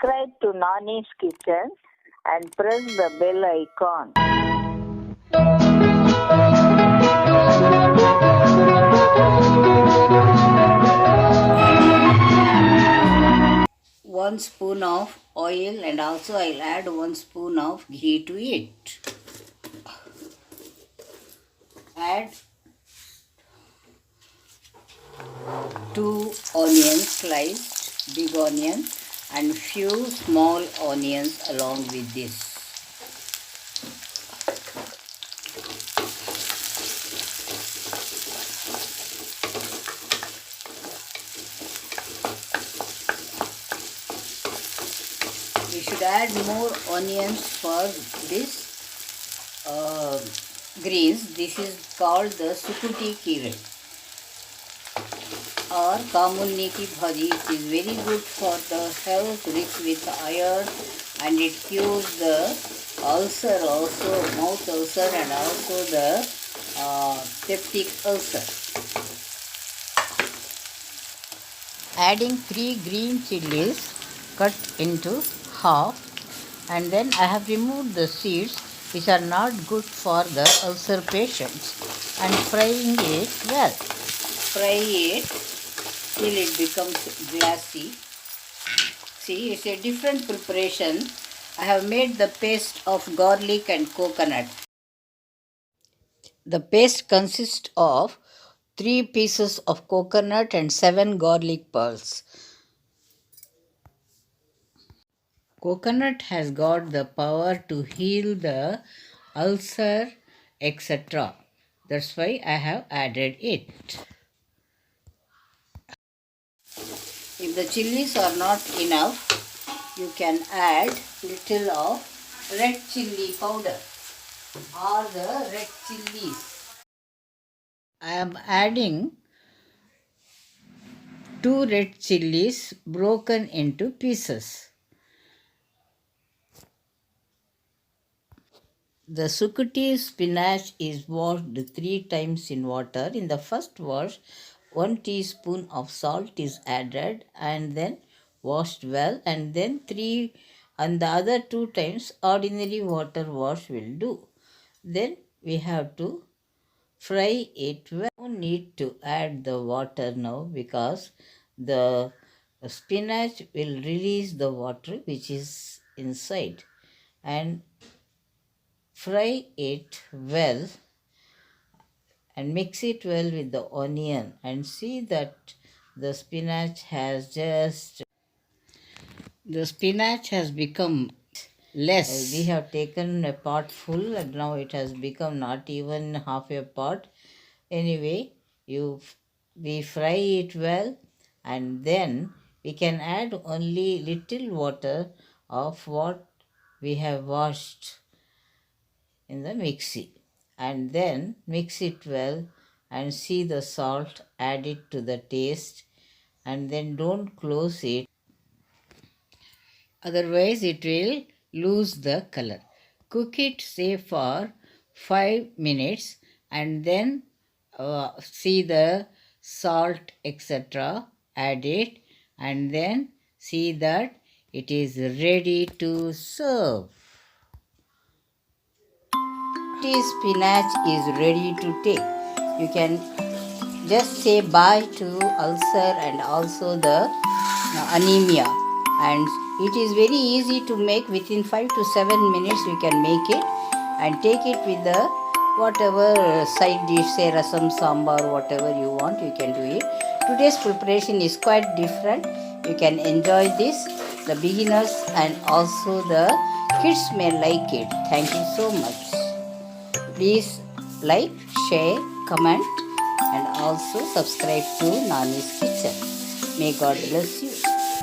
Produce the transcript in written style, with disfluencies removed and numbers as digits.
subscribe to Nani's Kitchen and press the bell icon. 1 spoon of oil, and also I'll add 1 spoon of ghee to it. Add 2 onions sliced, big onion, and few small onions along with this. We should add more onions for this greens. This is called the sukuti kire or kamulni ki bhaji. It is very good for the health, rich with iron, and it cures the ulcer also, mouth ulcer, and also the peptic ulcer. Adding 3 green chilies cut into half, and then I have removed the seeds which are not good for the ulcer patients, and frying it well. Fry it till it becomes glassy. See, it's a different preparation. I have made the paste of garlic and coconut. The paste consists of 3 pieces of coconut and 7 garlic pearls. Coconut has got the power to heal the ulcer, etc. That's why I have added it. If the chilies are not enough, you can add little of red chilli powder or the red chilies. I am adding 2 red chilies broken into pieces. The sukuti spinach is washed 3 times in water. In the first wash, 1 teaspoon of salt is added and then washed well, and then 3 and the other 2 times ordinary water wash will do. Then we have to fry it well. No need to add the water now because the spinach will release the water which is inside, and fry it well and mix it well with the onion, and see that the spinach has become less. We have taken a pot full and now it has become not even half a pot. Anyway, we fry it well, and then we can add only little water of what we have washed in the mixie, and then mix it well and see the salt, add it to the taste, and then don't close it, otherwise it will lose the color. Cook it say for 5 minutes, and then see the salt etc, add it, and then see that it is ready to serve. Spinach is ready to take. You can just say bye to ulcer and also the anemia, and it is very easy to make. Within 5 to 7 minutes you can make it and take it with the whatever side dish, say rasam, sambar, whatever you want, you can do it. Today's preparation is quite different. You can enjoy this. The beginners and also the kids may like it. Thank you so much. Please like, share, comment, and also subscribe to Nani's Kitchen. May God bless you.